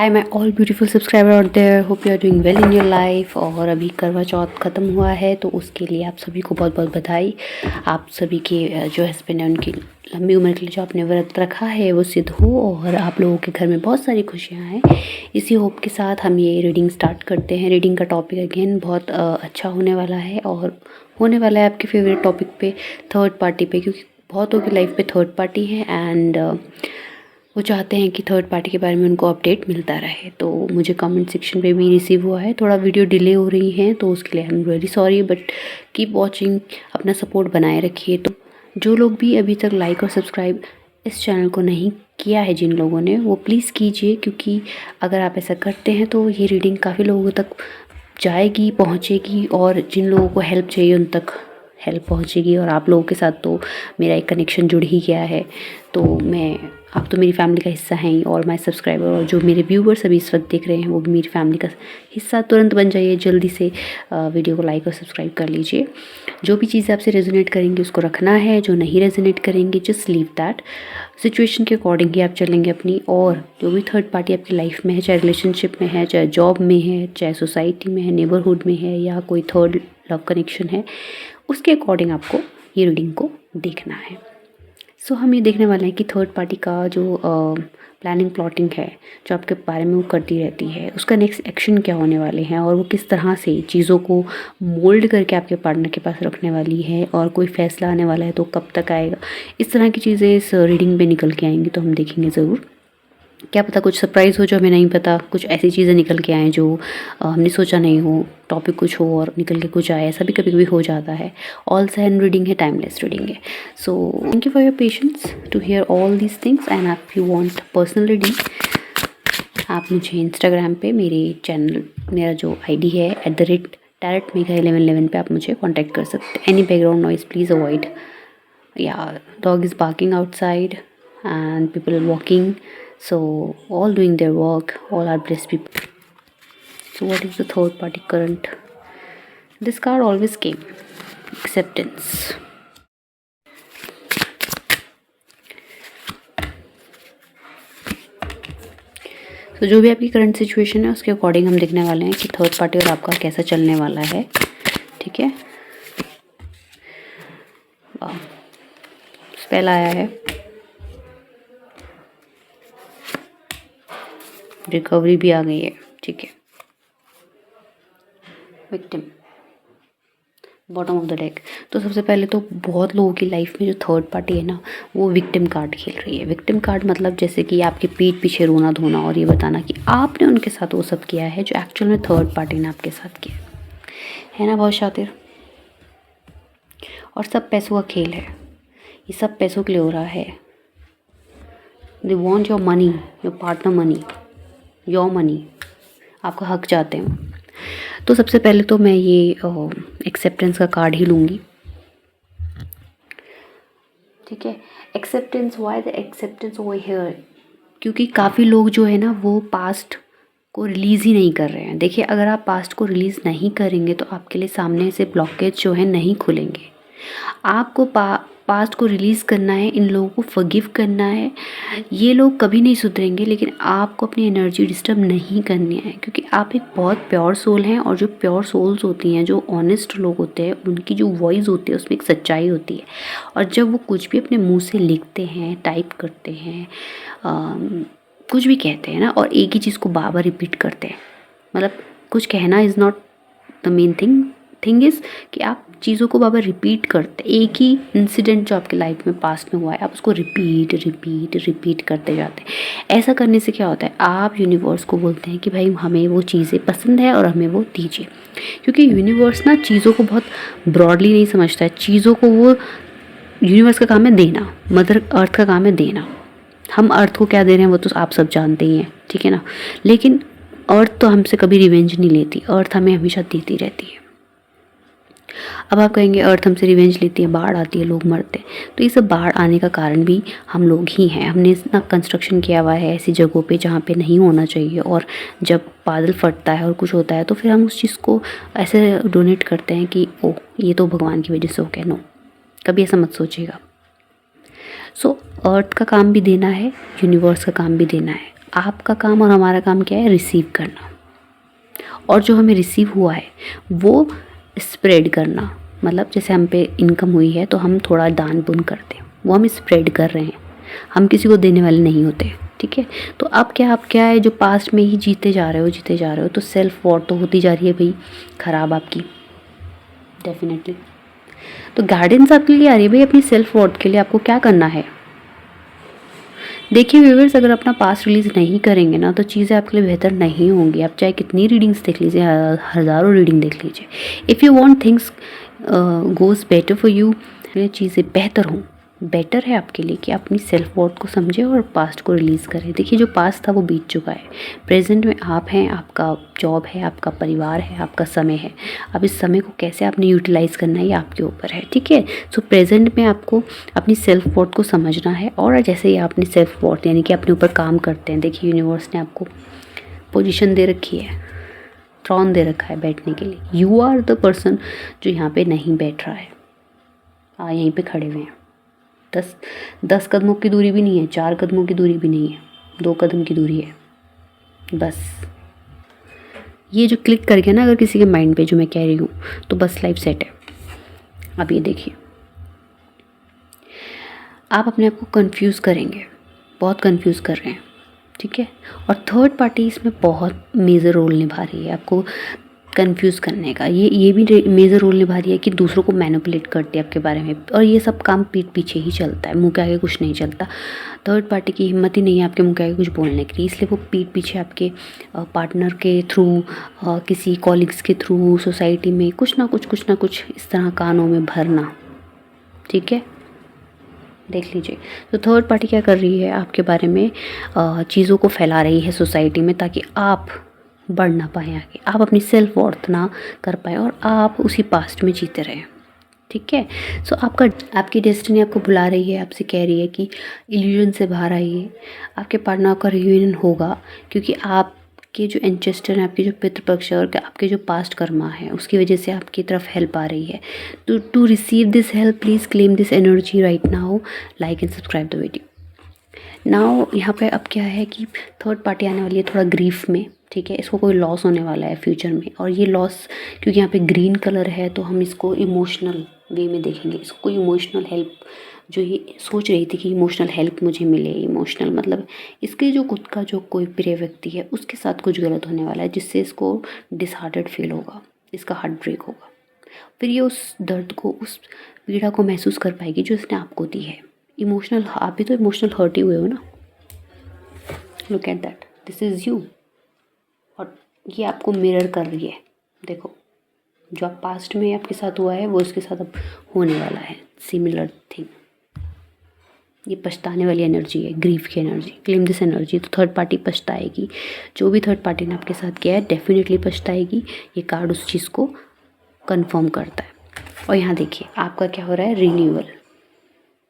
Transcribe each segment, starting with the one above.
Hi my all beautiful subscriber out there, hope you are doing well in your life. और अभी करवा चौथ ख़त्म हुआ है तो उसके लिए आप सभी को बहुत बहुत बधाई। आप सभी के जो हस्बैंड है उनकी लंबी उम्र के लिए जो आपने व्रत रखा है वो सिद्ध हो और आप लोगों के घर में बहुत सारी खुशियाँ हैं। इसी होप के साथ हम ये रीडिंग स्टार्ट करते हैं। रीडिंग का टॉपिक अगेन बहुत अच्छा होने वाला है और होने वाला है आपके फेवरेट टॉपिक पे, थर्ड पार्टी पे, क्योंकि बहुतों की लाइफ पे थर्ड पार्टी है एंड वो चाहते हैं कि थर्ड पार्टी के बारे में उनको अपडेट मिलता रहे। तो मुझे कमेंट सेक्शन पे भी रिसीव हुआ है, थोड़ा वीडियो डिले हो रही है तो उसके लिए I am very sorry, but keep watching, अपना सपोर्ट बनाए रखिए। तो जो लोग भी अभी तक लाइक और सब्सक्राइब इस चैनल को नहीं किया है जिन लोगों ने, वो प्लीज़ कीजिए, क्योंकि अगर आप ऐसा करते हैं तो ये रीडिंग काफ़ी लोगों तक जाएगी, पहुँचेगी और जिन लोगों को हेल्प चाहिए उन तक हेल्प पहुँचेगी। और आप लोगों के साथ तो मेरा एक कनेक्शन जुड़ ही गया है। तो आप तो मेरी फैमिली का हिस्सा हैं ही, और माय सब्सक्राइबर और जो मेरे व्यूवर्स अभी इस वक्त देख रहे हैं वो भी मेरी फैमिली का हिस्सा तुरंत बन जाइए। जल्दी से वीडियो को लाइक और सब्सक्राइब कर लीजिए। जो भी चीज़ें आपसे रेजोनेट करेंगी उसको रखना है, जो नहीं रेजोनेट करेंगी जस्ट लीव दैट। सिचुएशन के अकॉर्डिंग ही आप चलेंगे अपनी। और जो भी थर्ड पार्टी आपकी लाइफ में है, चाहे रिलेशनशिप में है, चाहे जॉब में है, चाहे सोसाइटी में है, नेबरहुड में है, या कोई थर्ड लव कनेक्शन है, उसके अकॉर्डिंग आपको ये रीडिंग को देखना है। सो हम ये देखने वाले हैं कि थर्ड पार्टी का जो प्लानिंग प्लॉटिंग है, जो आपके बारे में वो करती रहती है, उसका नेक्स्ट एक्शन क्या होने वाले हैं और वो किस तरह से चीज़ों को मोल्ड करके आपके पार्टनर के पास रखने वाली है, और कोई फैसला आने वाला है तो कब तक आएगा। इस तरह की चीज़ें इस रीडिंग में निकल के आएंगी, तो हम देखेंगे ज़रूर। क्या पता कुछ सरप्राइज़ हो जो हमें नहीं पता, कुछ ऐसी चीज़ें निकल के आएँ जो हमने सोचा नहीं हो, टॉपिक कुछ हो और निकल के कुछ आए, ऐसा भी कभी कभी हो जाता है। ऑल सहन रीडिंग है, टाइमलेस रीडिंग है। So thank you for your patience to hear all these things. And if you want personal reading, आप मुझे इंस्टाग्राम पे मेरे चैनल, मेरा जो आईडी है @tarotmegha1111 पे आप मुझे कांटेक्ट कर सकते हैं। Any background noise please avoid. या dog is barking outside and people walking, so all doing their work, all are blessed people. So what is the third party current? This card always came, acceptance. तो जो भी आपकी current situation है उसके according हम देखने वाले हैं कि थर्ड पार्टी और आपका कैसा चलने वाला है। ठीक है, स्पेल आया है, रिकवरी भी आ गई है। ठीक है, victim, bottom of the deck. तो सबसे पहले तो बहुत लोगों की लाइफ में जो थर्ड पार्टी है ना, वो विक्टिम कार्ड खेल रही है। विक्टिम कार्ड मतलब जैसे कि आपके पीठ पीछे रोना धोना और ये बताना कि आपने उनके साथ वो सब किया है जो एक्चुअल में थर्ड पार्टी ने आपके साथ किया है ना। बहुत शातिर। और सब पैसों का खेल है, ये सब पैसों के लिए हो रहा है। They want your money, your partner money, your money, आपका हक चाहते हैं। तो सबसे पहले तो मैं ये एक्सेप्टेंस का कार्ड ही लूँगी। ठीक है, acceptance, why the acceptance over here, क्योंकि काफ़ी लोग जो है ना वो पास्ट को रिलीज़ ही नहीं कर रहे हैं। देखिए, अगर आप पास्ट को रिलीज़ नहीं करेंगे तो आपके लिए सामने से ब्लॉकेज जो है नहीं खुलेंगे। आपको पास्ट को रिलीज़ करना है, इन लोगों को फॉरगिव करना है। ये लोग कभी नहीं सुधरेंगे, लेकिन आपको अपनी एनर्जी डिस्टर्ब नहीं करनी है, क्योंकि आप एक बहुत प्योर सोल हैं। और जो प्योर सोल्स होती हैं, जो ऑनेस्ट लोग होते हैं, उनकी जो वॉइस होती है उसमें एक सच्चाई होती है। और जब वो कुछ भी अपने मुंह से लिखते हैं, टाइप करते हैं, कुछ भी कहते हैं ना, और एक ही चीज़ को बार बार रिपीट करते हैं, मतलब कुछ कहना is not the main thing is कि आप चीज़ों को बार बार रिपीट करते। एक ही इंसिडेंट जो आपके लाइफ में पास्ट में हुआ है, आप उसको रिपीट करते जाते हैं। ऐसा करने से क्या होता है, आप यूनिवर्स को बोलते हैं कि भाई हमें वो चीज़ें पसंद है और हमें वो दीजिए। क्योंकि यूनिवर्स ना चीज़ों को बहुत ब्रॉडली नहीं समझता है। चीज़ों को वो, यूनिवर्स का काम है देना, मदर अर्थ का काम है देना। हम अर्थ को क्या दे रहे हैं वो तो आप सब जानते ही हैं, ठीक है ना। लेकिन अर्थ तो हमसे कभी रिवेंज नहीं लेती, अर्थ हमें हमेशा देती रहती है। अब आप कहेंगे अर्थ हमसे रिवेंज लेती है, बाढ़ आती है, लोग मरते हैं। तो ये सब बाढ़ आने का कारण भी हम लोग ही हैं। हमने इतना कंस्ट्रक्शन किया हुआ है ऐसी जगहों पे जहाँ पे नहीं होना चाहिए, और जब बादल फटता है और कुछ होता है तो फिर हम उस चीज़ को ऐसे डोनेट करते हैं कि ओ ये तो भगवान की वजह से हो गया। नो, कभी ऐसा मत सोचिएगा। सो अर्थ का काम भी देना है, यूनिवर्स का काम भी देना है। आपका काम और हमारा काम क्या है, रिसीव करना, और जो हमें रिसीव हुआ है वो स्प्रेड करना। मतलब जैसे हम पे इनकम हुई है तो हम थोड़ा दान पुण्य करते हैं, वो हम स्प्रेड कर रहे हैं, हम किसी को देने वाले नहीं होते। ठीक है, तो अब क्या, आप क्या है जो पास्ट में ही जीते जा रहे हो, तो सेल्फ वॉर तो होती जा रही है भाई ख़राब आपकी, डेफिनेटली। तो गाइडेंस आपके लिए आ रही है भाई अपनी सेल्फ वर्थ के लिए आपको क्या करना है। देखिए व्यूअर्स, अगर अपना पास्ट रिलीज़ नहीं करेंगे ना तो चीज़ें आपके लिए बेहतर नहीं होंगी। आप चाहे कितनी रीडिंग्स देख लीजिए, हज़ारों रीडिंग देख लीजिए, if you want things goes better for you, चीज़ें बेहतर हों, बेटर है आपके लिए कि आप अपनी सेल्फ वर्थ को समझें और पास्ट को रिलीज़ करें। देखिए जो पास्ट था वो बीत चुका है, प्रेजेंट में आप हैं, आपका जॉब है, आपका परिवार है, आपका समय है। अब इस समय को कैसे आपने यूटिलाइज़ करना है ये आपके ऊपर है। ठीक है, सो प्रेजेंट में आपको अपनी सेल्फ वर्थ को समझना है, और जैसे ही आप अपनी सेल्फ वर्थ यानी कि अपने ऊपर काम करते हैं, देखिए यूनिवर्स ने आपको पोजीशन दे रखी है, थ्रोन दे रखा है बैठने के लिए। यू आर द पर्सन जो यहाँ पे नहीं बैठ रहा है, यहीं पे खड़े हुए हैं। 10 कदमों की दूरी भी नहीं है, 4 कदमों की दूरी भी नहीं है, 2 कदम की दूरी है बस। ये जो क्लिक कर गया ना अगर किसी के माइंड पे जो मैं कह रही हूँ, तो बस लाइफ सेट है। अब ये देखिए, आप अपने आप को कंफ्यूज करेंगे, बहुत कंफ्यूज कर रहे हैं। ठीक है, और थर्ड पार्टी इसमें बहुत मेजर रोल निभा रही है आपको कंफ्यूज करने का। ये भी मेजर रोल निभा रही है कि दूसरों को मैनिपुलेट करती है आपके बारे में, और ये सब काम पीठ पीछे ही चलता है, मुंह के आगे कुछ नहीं चलता। थर्ड पार्टी की हिम्मत ही नहीं है आपके मुंह के आगे कुछ बोलने के लिए, इसलिए वो पीठ पीछे आपके पार्टनर के थ्रू, किसी कॉलिग्स के थ्रू, सोसाइटी में कुछ ना कुछ इस तरह कानों में भरना। ठीक है, देख लीजिए। तो थर्ड पार्टी क्या कर रही है आपके बारे में, चीज़ों को फैला रही है सोसाइटी में, ताकि आप बढ़ ना पाएँ आगे, आप अपनी सेल्फ वर्थ ना कर पाए और आप उसी पास्ट में जीते रहें। ठीक है, सो आपकी डेस्टिनी आपको बुला रही है, आपसे कह रही है कि इल्यूजन से बाहर आइए। आपके पार्टनर का रियूनियन होगा, क्योंकि आपके जो एंसेस्टर हैं, आपके जो पितृपक्ष है और आपके जो पास्ट कर्मा है, उसकी वजह से आपकी तरफ हेल्प आ रही है। To receive this help please claim this energy right now, like and subscribe the video now. यहाँ पे अब क्या है कि थर्ड पार्टी आने वाली है थोड़ा ग्रीफ में। ठीक है, इसको कोई लॉस होने वाला है फ्यूचर में, और ये लॉस क्योंकि यहाँ पे ग्रीन कलर है तो हम इसको इमोशनल वे में देखेंगे। इसको कोई इमोशनल हेल्प, जो ये सोच रही थी कि इमोशनल हेल्प मुझे मिले, इमोशनल मतलब इसके जो खुद का जो कोई प्रिय व्यक्ति है उसके साथ कुछ गलत होने वाला है, जिससे इसको डिसहार्टेड फील होगा, इसका हार्ट ब्रेक होगा। फिर ये उस दर्द को, उस पीड़ा को महसूस कर पाएगी जो इसने आपको दी है। इमोशनल, आप भी तो इमोशनल हर्ट ही हुए हो ना। Look at that, this is you, और ये आपको मिरर कर रही है। देखो जो आप पास्ट में आपके साथ हुआ है वो इसके साथ अब होने वाला है, सिमिलर थिंग। ये पछताने वाली एनर्जी है, ग्रीफ की एनर्जी, क्लेम दिस एनर्जी। तो थर्ड पार्टी पछताएगी, जो भी थर्ड पार्टी ने आपके साथ किया है डेफिनेटली पछताएगी। ये कार्ड उस चीज़ को कंफर्म करता है। और यहाँ देखिए आपका क्या हो रहा है, रिन्यूअल।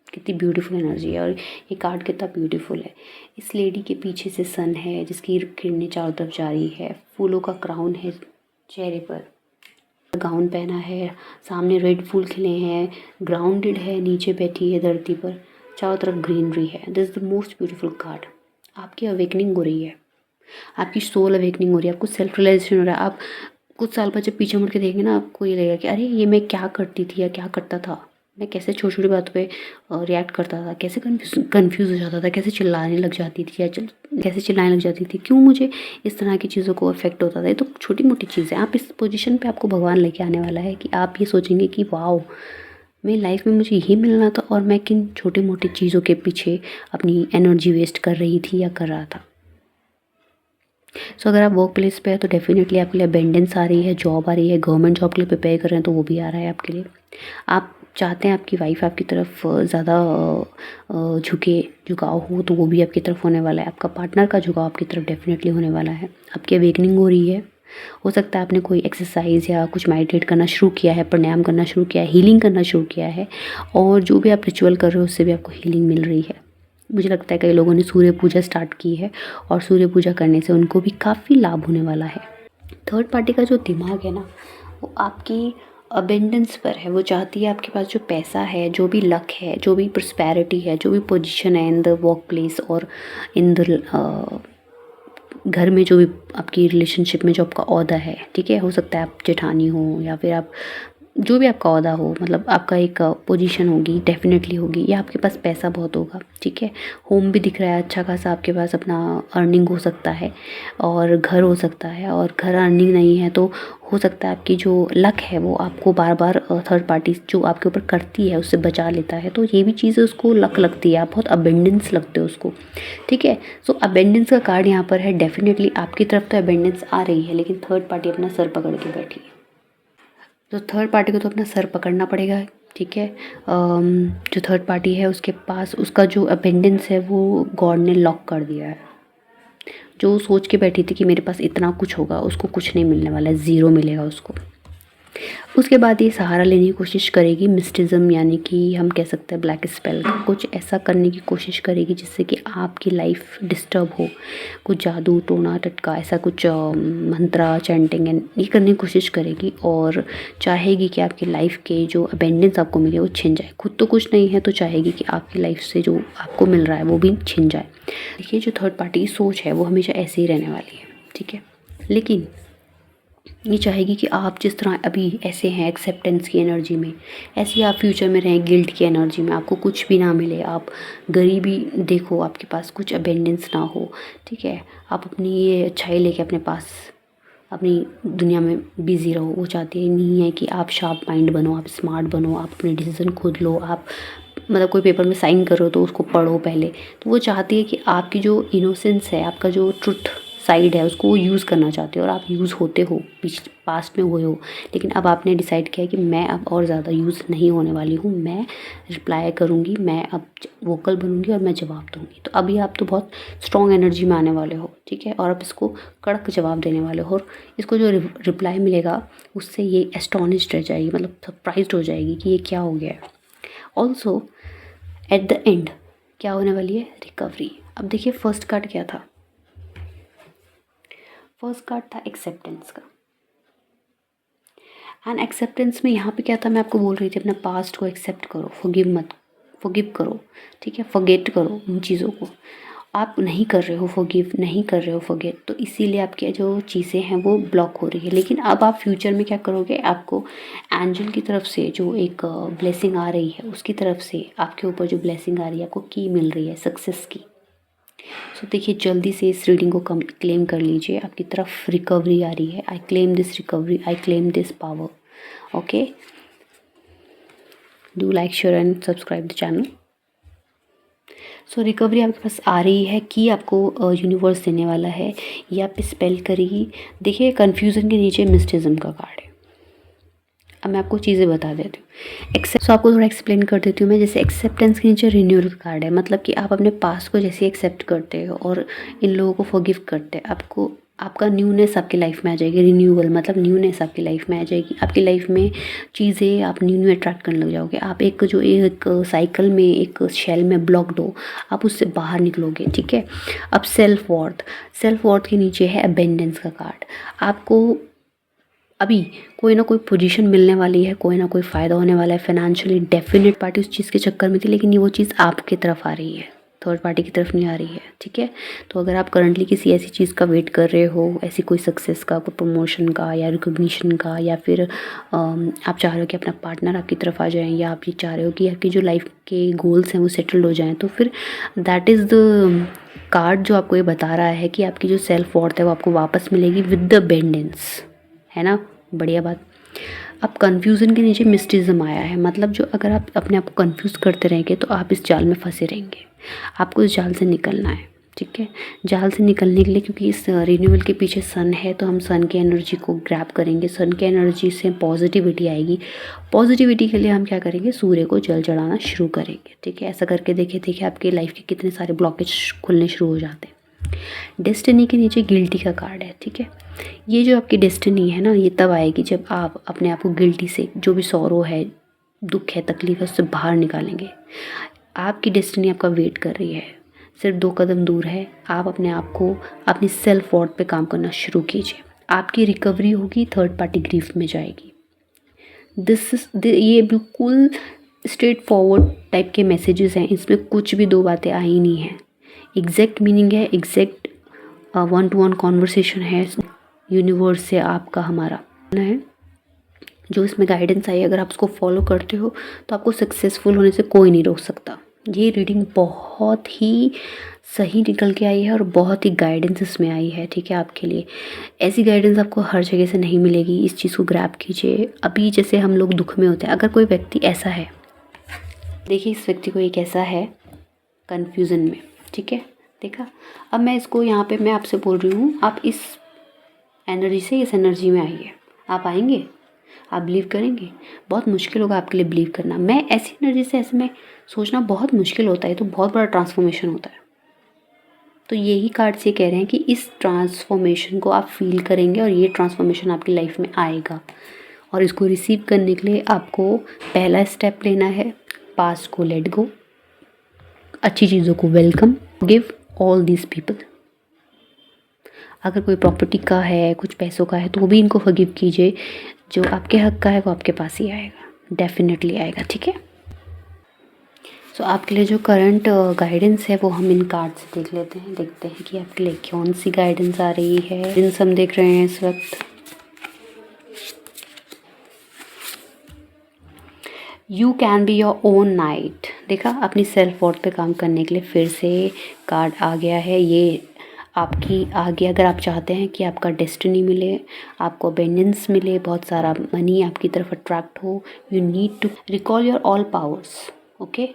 कितनी ब्यूटीफुल एनर्जी है, और ये कार्ड कितना ब्यूटीफुल है। इस लेडी के पीछे से सन है जिसकी किरणें चारों तरफ जा रही है, फूलों का क्राउन है चेहरे पर, गाउन पहना है, सामने रेड फूल खिले हैं, ग्राउंडेड है, नीचे बैठी है धरती पर, चारों तरफ ग्रीनरी है। This is the most beautiful card. आपकी अवेकनिंग हो रही है, आपकी सोल अवेकनिंग हो रही है, आपको सेल्फ रियलाइजेशन हो रहा है। आप कुछ साल बाद जब पीछे मुड़ के देखेंगे ना, आपको ये लगेगा कि अरे ये मैं क्या करती थी या क्या करता था, मैं कैसे छोटी छोटी बातों पे रिएक्ट करता था, कैसे कंफ्यूज हो जाता था, कैसे चिल्लाने लग जाती थी, या कैसे चिल्लाने लग जाती थी, क्यों मुझे इस तरह की चीज़ों को अफेक्ट होता था। ये तो छोटी मोटी चीज़ें, आप इस पोजीशन पे आपको भगवान लेके आने वाला है कि आप ये सोचेंगे कि वाओ, मेरी लाइफ में मुझे यही मिलना था और मैं किन छोटी मोटी चीज़ों के पीछे अपनी एनर्जी वेस्ट कर रही थी या कर रहा था। सो अगर आप वर्क प्लेस पे है तो डेफिनेटली आपके लिए अबेंडेंस आ रही है, जॉब आ रही है, गवर्नमेंट जॉब के लिए प्रिपेयर कर रहे हैं तो वो भी आ रहा है आपके लिए। आप चाहते हैं आपकी वाइफ आपकी तरफ ज़्यादा झुकाव हो तो वो भी आपकी तरफ होने वाला है। आपका पार्टनर का झुकाव आपकी तरफ डेफिनेटली होने वाला है। आपकी अवेकनिंग हो रही है। हो सकता है आपने कोई एक्सरसाइज या कुछ मेडिटेट करना शुरू किया है, प्राणायाम करना शुरू किया है, हीलिंग करना शुरू किया है, और जो भी आप रिचुअल कर रहे हो उससे भी आपको हीलिंग मिल रही है। मुझे लगता है कई लोगों ने सूर्य पूजा स्टार्ट की है और सूर्य पूजा करने से उनको भी काफ़ी लाभ होने वाला है। थर्ड पार्टी का जो दिमाग है ना, वो आपकी अबेंडेंस पर है। वो चाहती है आपके पास जो पैसा है, जो भी लक है, जो भी प्रॉस्पेरिटी है, जो भी पोजीशन है इन द वर्क प्लेस और इन द घर में जो भी आपकी रिलेशनशिप में जो आपका ओहदा है, ठीक है, हो सकता है आप जेठानी हो या फिर आप जो भी आपका ओहदा हो, मतलब आपका एक पोजीशन होगी, डेफिनेटली होगी, या आपके पास पैसा बहुत होगा, ठीक है। होम भी दिख रहा है अच्छा खासा, आपके पास अपना अर्निंग हो सकता है और घर हो सकता है, और घर अर्निंग नहीं है तो हो सकता है आपकी जो लक है वो आपको बार बार थर्ड पार्टी जो आपके ऊपर करती है उससे बचा लेता है। तो ये भी चीज़ें उसको लक लगती है, आप बहुत अबेंडेंस लगते हो उसको, ठीक है। सो अबेंडेंस का कार्ड यहाँ पर है, डेफिनेटली आपकी तरफ तो अबेंडेंस आ रही है, लेकिन थर्ड पार्टी अपना सर पकड़ के बैठी है। तो थर्ड पार्टी को तो अपना सर पकड़ना पड़ेगा, ठीक है। जो थर्ड पार्टी है उसके पास उसका जो अबेंडेंस है वो गॉड ने लॉक कर दिया है। जो सोच के बैठी थी कि मेरे पास इतना कुछ होगा, उसको कुछ नहीं मिलने वाला है, ज़ीरो मिलेगा उसको। उसके बाद ये सहारा लेने की कोशिश करेगी, मिस्टिज्म यानी कि हम कह सकते हैं ब्लैक स्पेल, कुछ ऐसा करने की कोशिश करेगी जिससे कि आपकी लाइफ डिस्टर्ब हो। कुछ जादू टोना टटका ऐसा कुछ मंत्रा चैंटिंग ये करने की कोशिश करेगी, और चाहेगी कि आपकी लाइफ के जो अबेंडेंस आपको मिले वो छिन जाए। खुद तो कुछ नहीं है तो चाहेगी कि आपकी लाइफ से जो आपको मिल रहा है वो भी छिन जाए। देखिए जो थर्ड पार्टी की सोच है वो हमेशा ऐसे ही रहने वाली है, ठीक है। लेकिन ये चाहेगी कि आप जिस तरह अभी ऐसे हैं एक्सेप्टेंस की एनर्जी में, ऐसे ही आप फ्यूचर में रहें गिल्ट की एनर्जी में, आपको कुछ भी ना मिले, आप गरीबी देखो, आपके पास कुछ अबेंडेंस ना हो, ठीक है। आप अपनी ये अच्छाई लेके अपने पास अपनी दुनिया में बिज़ी रहो। वो चाहती नहीं है कि आप शार्प माइंड बनो, आप स्मार्ट बनो, आप अपने डिसीजन खुद लो। आप मतलब कोई पेपर में साइन कर रहे हो तो उसको पढ़ो पहले। तो वो चाहती है कि आपकी जो इनोसेंस है, आपका जो ट्रुथ साइड है, उसको वो यूज़ करना चाहते हो, और आप यूज़ होते हो, पास्ट में हुए हो। लेकिन अब आपने डिसाइड किया है कि मैं अब और ज़्यादा यूज़ नहीं होने वाली हूँ, मैं रिप्लाई करूँगी, मैं अब वोकल बनूँगी और मैं जवाब दूँगी। तो अभी आप तो बहुत स्ट्रॉन्ग एनर्जी में आने वाले हो, ठीक है, और आप इसको कड़क जवाब देने वाले हो। और इसको जो रिप्लाई मिलेगा उससे ये एस्टोनिश्ड रह जाएगी, मतलब सरप्राइज्ड हो जाएगी कि ये क्या हो गया है। ऑल्सो एट द एंड क्या होने वाली है, रिकवरी। अब देखिए फर्स्ट कार्ड क्या था, फर्स्ट कार्ड था एक्सेप्टेंस का। एंड एक्सेप्टेंस में यहाँ पे क्या था, मैं आपको बोल रही थी अपने पास्ट को एक्सेप्ट करो, फॉरगिव करो, ठीक है, फॉरगेट करो उन चीज़ों को। आप नहीं कर रहे हो फॉरगिव, नहीं कर रहे हो फॉरगेट, तो इसीलिए आपकी जो चीज़ें हैं वो ब्लॉक हो रही है। लेकिन अब आप फ्यूचर में क्या करोगे, आपको एंजल की तरफ से जो एक ब्लेसिंग आ रही है, उसकी तरफ से आपके ऊपर जो ब्लेसिंग आ रही है, आपको की मिल रही है सक्सेस की। सो देखिए जल्दी से इस रीडिंग को क्लेम कर लीजिए, आपकी तरफ रिकवरी आ रही है। I claim this recovery, I claim this power. Okay, do like share and subscribe the channel. So recovery आपके पास आ रही है कि आपको यूनिवर्स देने वाला है, ये आप स्पेल करेगी। देखिए कन्फ्यूज़न के नीचे मिस्टिज्म का कार्ड है। अब मैं आपको चीज़ें बता देती हूँ। सो आपको थोड़ा एक्सप्लेन कर देती हूँ मैं। जैसे एक्सेप्टेंस के नीचे रिन्यूअल का कार्ड है, मतलब कि आप अपने पास्ट को जैसे एक्सेप्ट करते हो और इन लोगों को फॉरगिव करते हैं, आपको आपका न्यूनेस आपकी लाइफ में आ जाएगी। रिन्यूअल मतलब न्यूनेस आपकी लाइफ में आ जाएगी। आपकी लाइफ में चीज़ें आप न्यू अट्रैक्ट करने लग जाओगे। आप एक जो एक साइकिल में, एक शेल में ब्लॉक्ड हो, आप उससे बाहर निकलोगे, ठीक है। अब सेल्फ वर्थ के नीचे है अबेंडेंस का कार्ड। आपको अभी कोई ना कोई पोजीशन मिलने वाली है, कोई ना कोई फ़ायदा होने वाला है फाइनेंशियली। डेफिनेट पार्टी उस चीज़ के चक्कर में थी, लेकिन ये वो चीज़ आपकी तरफ आ रही है, थर्ड पार्टी की तरफ नहीं आ रही है, ठीक है। तो अगर आप करंटली किसी ऐसी चीज़ का वेट कर रहे हो, ऐसी कोई सक्सेस का, कोई प्रमोशन का या रिकॉग्निशन का, या फिर आप चाह रहे हो कि अपना पार्टनर आपकी तरफ आ जाए, या आप ये चाह रहे हो कि आपकी जो लाइफ के गोल्स हैं वो सेटल्ड हो जाएँ, तो फिर दैट इज़ द कार्ड जो आपको ये बता रहा है कि आपकी जो सेल्फ वर्थ है वो आपको वापस मिलेगी विद द अबेंडेंस, है ना। बढ़िया बात। अब कन्फ्यूज़न के नीचे मिस्टिज्म आया है, मतलब जो अगर आप अपने आप को कन्फ्यूज़ करते रहेंगे तो आप इस जाल में फंसे रहेंगे। आपको इस जाल से निकलना है, ठीक है। जाल से निकलने के लिए, क्योंकि इस रिन्यूअल के पीछे सन है, तो हम सन की एनर्जी को ग्रैब करेंगे। सन की एनर्जी से पॉजिटिविटी आएगी। पॉजिटिविटी के लिए हम क्या करेंगे, सूर्य को जल चढ़ाना शुरू करेंगे, ठीक है। ऐसा करके देखिए आपके लाइफ के कितने सारे ब्लॉकेज खुलने शुरू हो जाते हैं। डेस्टिनी के नीचे गिल्टी का कार्ड है, ठीक है। ये जो आपकी डेस्टिनी है ना, ये तब आएगी जब आप अपने आप को गिल्टी से, जो भी सौरो है, दुख है, तकलीफ है, उससे बाहर निकालेंगे। आपकी डेस्टिनी आपका वेट कर रही है, सिर्फ 2 कदम दूर है। आप अपने आप को, अपनी सेल्फ वर्थ पे काम करना शुरू कीजिए। आपकी रिकवरी होगी, थर्ड पार्टी ग्रीफ में जाएगी। ये बिल्कुल स्ट्रेट फॉरवर्ड टाइप के मैसेजेस हैं, इसमें कुछ भी 2 बातें आई नहीं हैं। एग्जैक्ट मीनिंग है, exact one two one conversation है यूनिवर्स से आपका हमारा है। जो इसमें गाइडेंस आई अगर आप उसको फॉलो करते हो तो आपको सक्सेसफुल होने से कोई नहीं रोक सकता। ये रीडिंग बहुत ही सही निकल के आई है और बहुत ही गाइडेंस इसमें आई है, ठीक है, आपके लिए। ऐसी गाइडेंस आपको हर जगह से नहीं मिलेगी, इस चीज़ को ग्रैब कीजिए। अभी जैसे हम लोग दुख में होते हैं, अगर कोई व्यक्ति ऐसा है, देखिए इस व्यक्ति को एक ऐसा है कन्फ्यूज़न में, ठीक है, देखा। अब मैं इसको यहाँ पे मैं आपसे बोल रही हूँ, आप इस एनर्जी से इस एनर्जी में आइए। आप आएंगे, आप बिलीव करेंगे। बहुत मुश्किल होगा आपके लिए बिलीव करना। मैं ऐसी एनर्जी से ऐसे में सोचना बहुत मुश्किल होता है, तो बहुत बड़ा ट्रांसफॉर्मेशन होता है। तो यही कार्ड से कह रहे हैं कि इस ट्रांसफॉर्मेशन को आप फील करेंगे और ये ट्रांसफॉर्मेशन आपकी लाइफ में आएगा। और इसको रिसीव करने के लिए आपको पहला स्टेप लेना है, पास्ट को लेट गो, अच्छी चीज़ों को welcome, give all these people. अगर कोई प्रॉपर्टी का है, कुछ पैसों का है, तो वो भी इनको फॉरगिव कीजिए। जो आपके हक का है वो आपके पास ही आएगा, डेफिनेटली आएगा, ठीक है। सो आपके लिए जो करंट गाइडेंस है वो हम इन कार्ड से देख लेते हैं, देखते हैं कि आपके लिए कौन सी गाइडेंस आ रही है। इन हम देख रहे हैं इस वक्त। You can be your own night, देखा, अपनी सेल्फ वर्थ पे काम करने के लिए फिर से कार्ड आ गया है। ये आपकी आगे अगर आप चाहते हैं कि आपका डेस्टिनी मिले, आपको अबेंडेंस मिले, बहुत सारा मनी आपकी तरफ अट्रैक्ट हो, you need to recall your all powers, okay.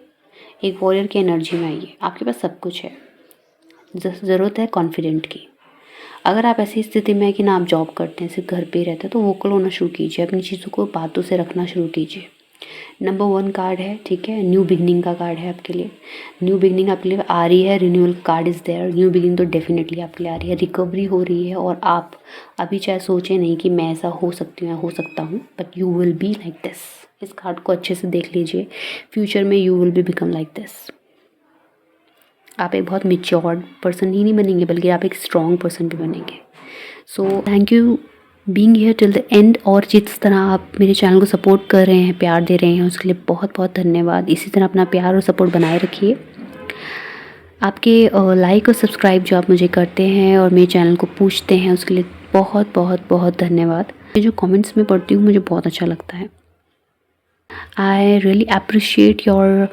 एक वॉरियर की एनर्जी में आइए, आपके पास सब कुछ है, ज़रूरत है कॉन्फिडेंट की। अगर आप ऐसी स्थिति में है कि ना आप जॉब करते हैं, सिर्फ घर पे ही रहते हैं, तो वोकल होना शुरू कीजिए, अपनी चीज़ों को बातों से रखना शुरू कीजिए। नंबर 1 कार्ड है, ठीक है, न्यू बिगनिंग का कार्ड है आपके लिए। न्यू बिगनिंग आपके लिए आ रही है, renewal card is there. New beginning तो डेफिनेटली आपके लिए आ रही है, रिकवरी हो रही है। और आप अभी चाहे सोचें नहीं कि मैं ऐसा हो सकती हूँ या हो सकता हूँ, but you will be like this. इस कार्ड को अच्छे से देख लीजिए, फ्यूचर में you will be become like this. आप एक बहुत मेच्योर्ड पर्सन ही नहीं बनेंगे, बल्कि आप एक स्ट्रॉन्ग पर्सन भी बनेंगे। सो thank you being here till the end. और जिस तरह आप मेरे चैनल को सपोर्ट कर रहे हैं, प्यार दे रहे हैं, उसके लिए बहुत बहुत धन्यवाद। इसी तरह अपना प्यार और सपोर्ट बनाए रखिए। आपके लाइक और सब्सक्राइब जो आप मुझे करते हैं और मेरे चैनल को पूछते हैं, उसके लिए बहुत बहुत बहुत धन्यवाद। ये जो कमेंट्स में पढ़ती हूँ मुझे बहुत अच्छा लगता है। I really appreciate your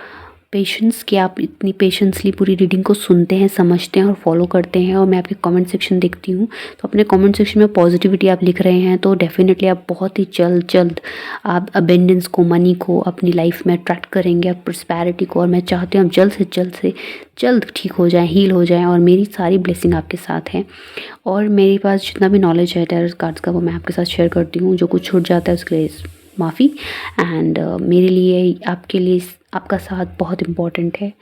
patience, कि आप इतनी पेशेंसली पूरी रीडिंग को सुनते हैं, समझते हैं और फॉलो करते हैं। और मैं आपके कमेंट सेक्शन देखती हूँ, तो अपने कमेंट सेक्शन में पॉजिटिविटी आप लिख रहे हैं, तो डेफिनेटली आप बहुत ही जल्द आप अबेंडेंस को, मनी को अपनी लाइफ में अट्रैक्ट करेंगे, आप प्रॉस्पेरिटी को। और मैं चाहती हूँ आप जल्द से जल्द ठीक हो जाएं, हील हो जाएं। और मेरी सारी ब्लेसिंग आपके साथ है। और मेरे पास जितना भी नॉलेज है टैरो कार्ड्स का, वो मैं आपके साथ शेयर करती हूँ। जो कुछ छूट जाता है उसके लिए माफ़ी। एंड मेरे लिए, आपके लिए आपका साथ बहुत इम्पॉर्टेंट है।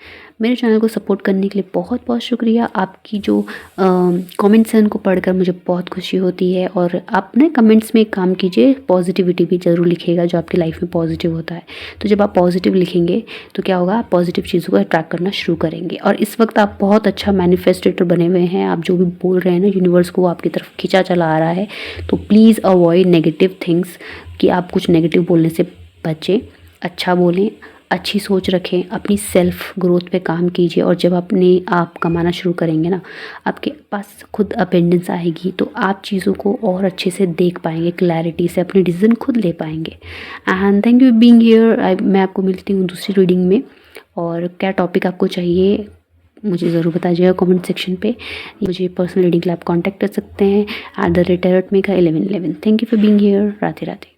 मेरे चैनल को सपोर्ट करने के लिए बहुत बहुत शुक्रिया। आपकी जो कमेंट्स हैं उनको पढ़कर मुझे बहुत खुशी होती है। और आप ना कमेंट्स में एक काम कीजिए, पॉजिटिविटी भी ज़रूर लिखिएगा, जो आपकी लाइफ में पॉजिटिव होता है। तो जब आप पॉजिटिव लिखेंगे तो क्या होगा, आप पॉजिटिव चीज़ों को अट्रैक्ट करना शुरू करेंगे। और इस वक्त आप बहुत अच्छा मैनिफेस्टेटर बने हुए हैं। आप जो भी बोल रहे हैं ना, यूनिवर्स को आपकी तरफ खींचा चला आ रहा है। तो प्लीज़ अवॉइड नेगेटिव थिंग्स, कि आप कुछ नेगेटिव बोलने से बचें, अच्छा बोलें, अच्छी सोच रखें, अपनी सेल्फ ग्रोथ पे काम कीजिए। और जब अपने आप कमाना शुरू करेंगे ना, आपके पास खुद अबेंडेंस आएगी, तो आप चीज़ों को और अच्छे से देख पाएंगे, क्लैरिटी से अपने डिसीजन खुद ले पाएंगे। And thank you being here. मैं आपको मिलती हूँ दूसरी रीडिंग में। और क्या टॉपिक आपको चाहिए मुझे ज़रूर बताइएगा कमेंट सेक्शन पे। मुझे पर्सनल रीडिंग के लिए आप कॉन्टैक्ट कर सकते हैं @tarotmega1111। Thank you for being here. Radhe Radhe.